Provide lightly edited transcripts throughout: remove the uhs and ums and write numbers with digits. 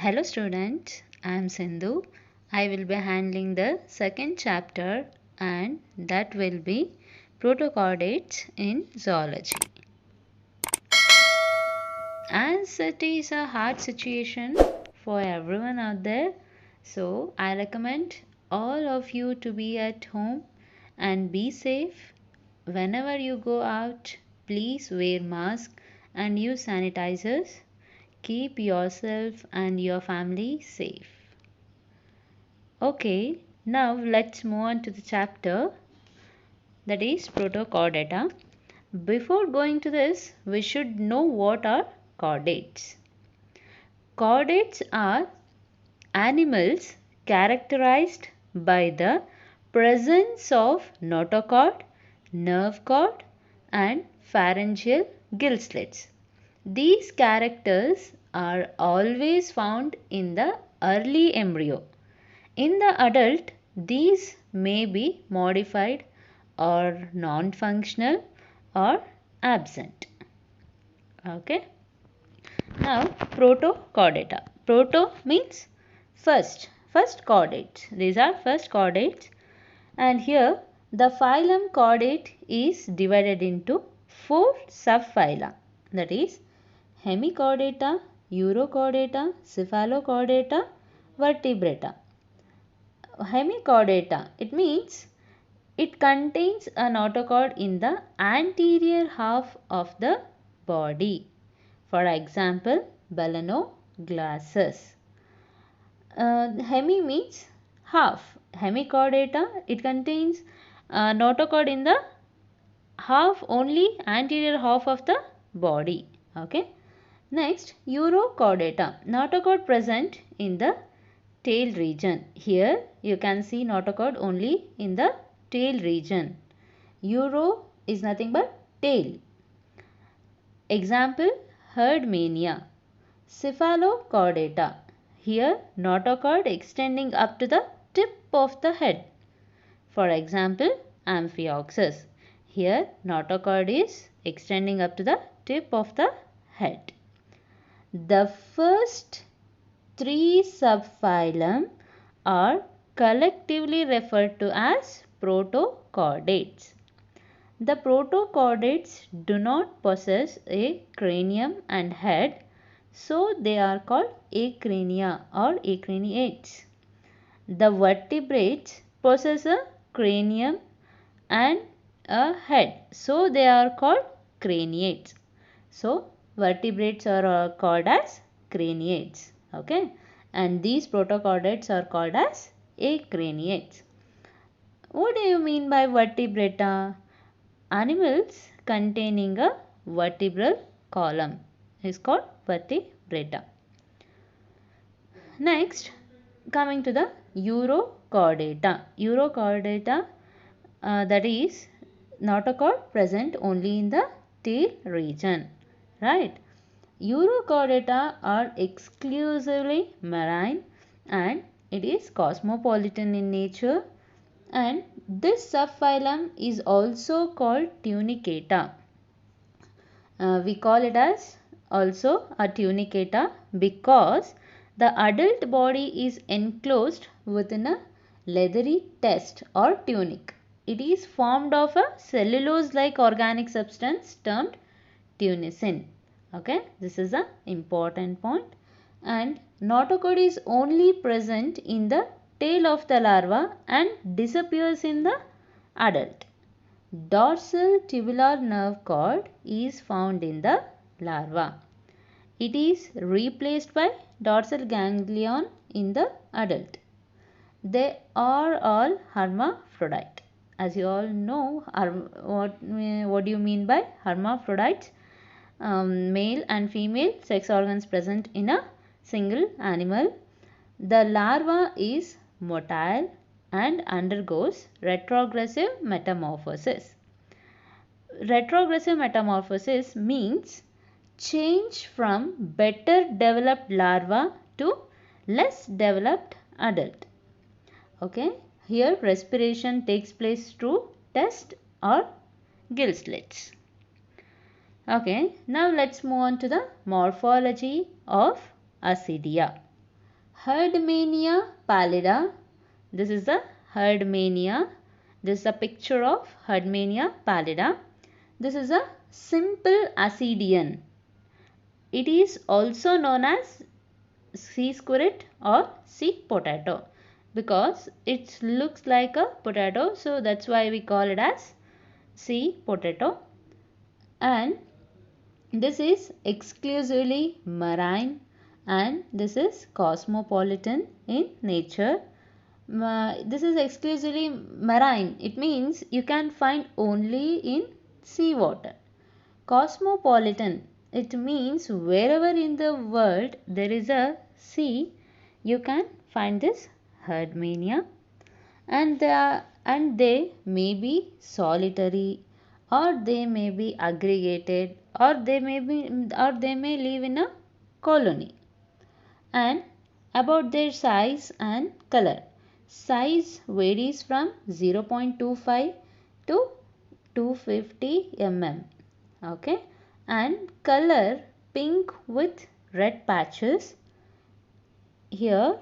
Hello students, I am Sindhu. I will be handling the second chapter and that will be protochordates in zoology. As it is a hard situation for everyone out there, so I recommend all of you to be at home and be safe. Whenever you go out, please wear mask and use sanitizers. Keep yourself and your family safe. Okay, now let's move on to the chapter that is protochordata. Before going to this, we should know what are chordates. Chordates are animals characterized by the presence of notochord, nerve cord, and pharyngeal gill slits. These characters are always found in the early embryo. In the adult, these may be modified or non-functional or absent. Okay. Now, protochordata. Proto means first chordates. These are first chordates. And here the phylum chordate is divided into 4 subphyla. That is Hemichordata, Urochordata, Cephalochordata, Vertebrata. Hemichordata, it means it contains a notochord in the anterior half of the body. For example, Balanoglossus. Hemi means half. Hemichordata, it contains a notochord in the only anterior half of the body. Okay. Next, Urochordata, notochord present in the tail region. Here you can see notochord only in the tail region. Uro is nothing but tail. Example, herd mania. Cephalochordata. Here notochord extending up to the tip of the head. For example, Amphioxus. Here notochord is extending up to the tip of the head. The first 3 subphylum are collectively referred to as protochordates. The protochordates do not possess a cranium and head, so they are called acrania or acraniates. The vertebrates possess a cranium and a head, so they are called craniates. So vertebrates are called as craniates. Okay, and these protochordates are called as acraniates. What do you mean by vertebrata? Animals containing a vertebral column is called vertebrata. Next, coming to the Urochordata. Urochordata, that is notochord present only in the tail region, right? Urochordata are exclusively marine and it is cosmopolitan in nature, and this subphylum is also called Tunicata. We call it as also a Tunicata because the adult body is enclosed within a leathery test or tunic. It is formed of a cellulose-like organic substance termed tunicin. Okay, this is an important point. And notochord is only present in the tail of the larva and disappears in the adult. Dorsal tubular nerve cord is found in the larva. It is replaced by dorsal ganglion in the adult. They are all hermaphrodite. As you all know, what do you mean by hermaphrodites? Male and female sex organs present in a single animal. The larva is motile and undergoes retrogressive metamorphosis. Retrogressive metamorphosis means change from better developed larva to less developed adult. Okay, here respiration takes place through test or gill slits. Okay, now let's move on to the morphology of Ascidia. Herdmania pallida. This is the Herdmania. This is a picture of Herdmania pallida. This is a simple ascidian. It is also known as sea squirt or sea potato because it looks like a potato, so that's why we call it as sea potato. And this is exclusively marine and this is cosmopolitan in nature. This is exclusively marine. It means you can find only in seawater. Cosmopolitan, it means wherever in the world there is a sea, you can find this Herdmania. And they may be solitary, or they may be aggregated, or they may live in a colony. And about their size and color. Size varies from 0.25 to 250 mm. Okay, and color pink with red patches. Here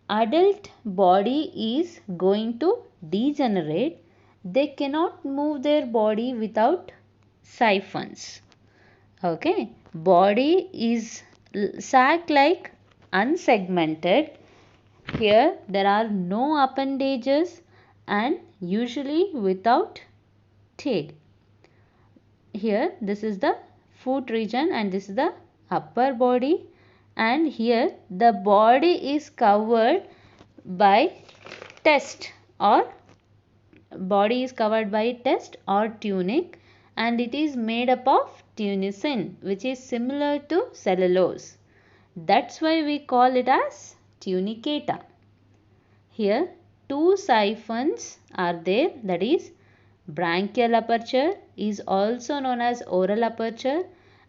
adult body is going to degenerate. They cannot move their body without siphons. Okay, body is sac like unsegmented. Here there are no appendages and usually without tail. Here this is the foot region and this is the upper body, and here the body is covered by test or tunic, and it is made up of tunicin, which is similar to cellulose. That's why we call it as tunicata. Here two siphons are there, that is branchial aperture is also known as oral aperture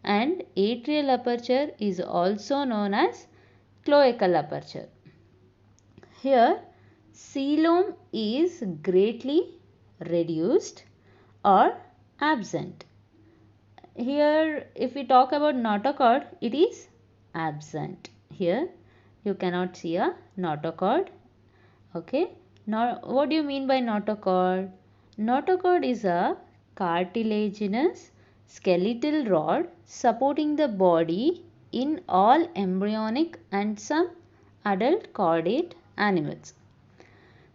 and atrial aperture is also known as cloacal aperture. Here coelom is greatly reduced or absent. Here if we talk about notochord, it is absent. Here you cannot see a notochord. Okay, now what do you mean by notochord? Notochord is a cartilaginous skeletal rod supporting the body in all embryonic and some adult chordate animals.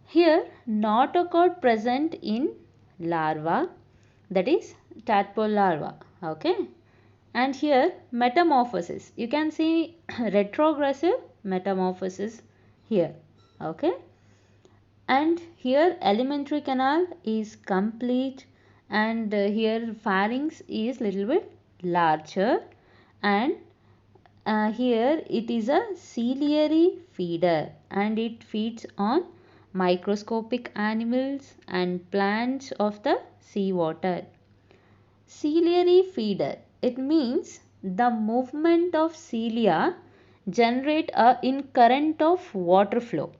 Here notochord present in larva, that is tadpole larva. Okay, and here metamorphosis, you can see retrogressive metamorphosis here. Okay, and here alimentary canal is complete, and here pharynx is little bit larger, and here it is a ciliary feeder and it feeds on microscopic animals and plants of the seawater. Ciliary feeder, it means the movement of cilia generate a current of water flow.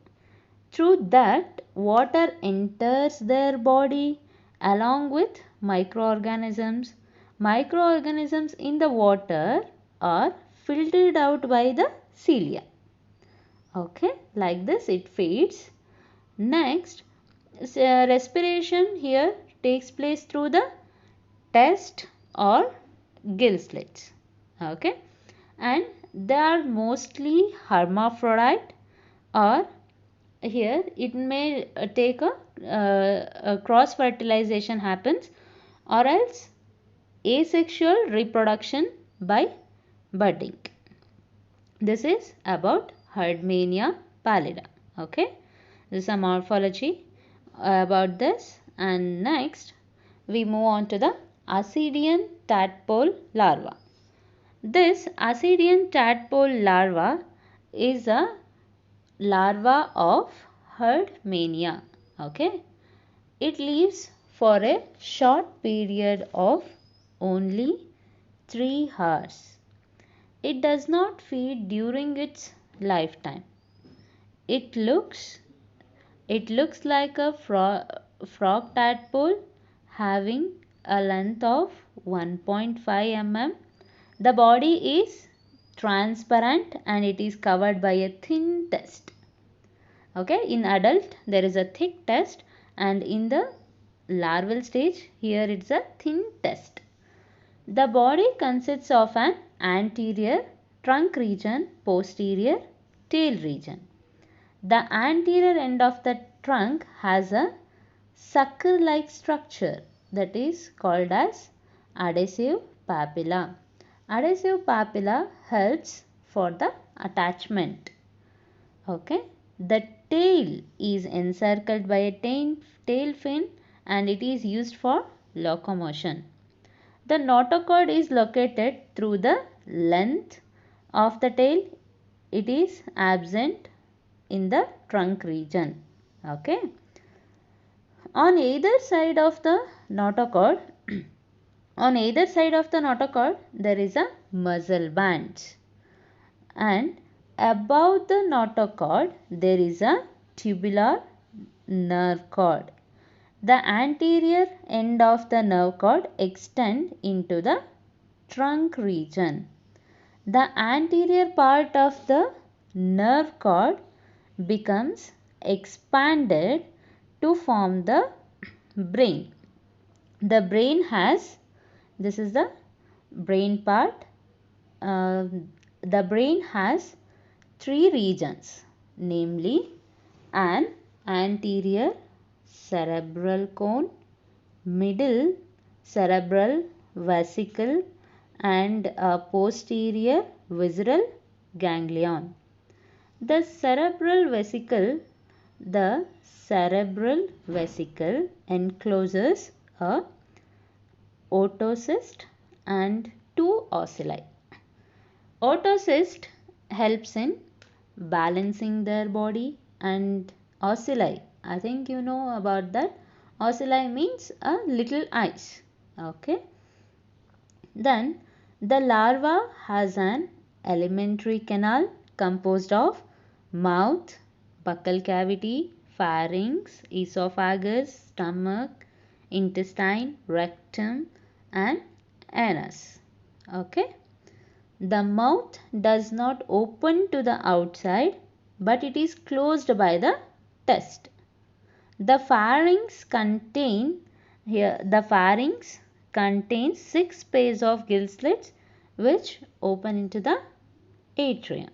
Through that, water enters their body along with microorganisms. Microorganisms in the water are filtered out by the cilia. Okay, like this it feeds. Next, respiration here takes place through the test or gill slits. Okay, and they are mostly hermaphrodite, or here it may take a cross fertilization happens, or else asexual reproduction by budding. This is about Herdmania pallida. Okay, this is a morphology about this. And next we move on to the Ascidian tadpole larva. This Ascidian tadpole larva is a larva of Herdmania. Okay, it lives for a short period of only 3 hours. It does not feed during its lifetime. It looks like a frog tadpole having a length of 1.5 mm. The body is transparent and it is covered by a thin test. Okay, in adult there is a thick test and in the larval stage here it's a thin test. The body consists of an anterior trunk region, posterior tail region. The anterior end of the trunk has a sucker-like structure that is called as adhesive papilla. Adhesive papilla helps for the attachment. Okay. The tail is encircled by a tail fin and it is used for locomotion. The notochord is located through the length of the tail. It is absent in the trunk region. Okay. On either side of the notochord, there is a muscle band, and above the notochord there is a tubular nerve cord. The anterior end of the nerve cord extends into the trunk region. The anterior part of the nerve cord becomes expanded to form the brain. The brain has, this is the brain part, the brain has three regions, namely an anterior cerebral cone, middle cerebral vesicle and a posterior visceral ganglion. The cerebral vesicle encloses a otocyst and two ocelli. Otocyst helps in balancing their body and ocelli, I think you know about that. Ocelli means a little eyes. Okay. Then the larva has an alimentary canal composed of mouth, buccal cavity, pharynx, esophagus, stomach, intestine, rectum and anus. Okay. The mouth does not open to the outside but it is closed by the test. The pharynx contains 6 pairs of gill slits which open into the atrium.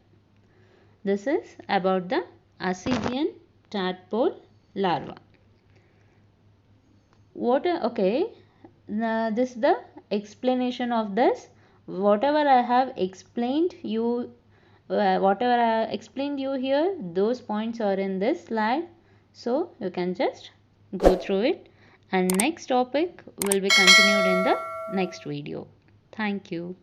This is about the Ascidian tadpole larva. This is the explanation of this. Whatever I have explained you, here, those points are in this slide. So you can just go through it, and next topic will be continued in the next video. Thank you.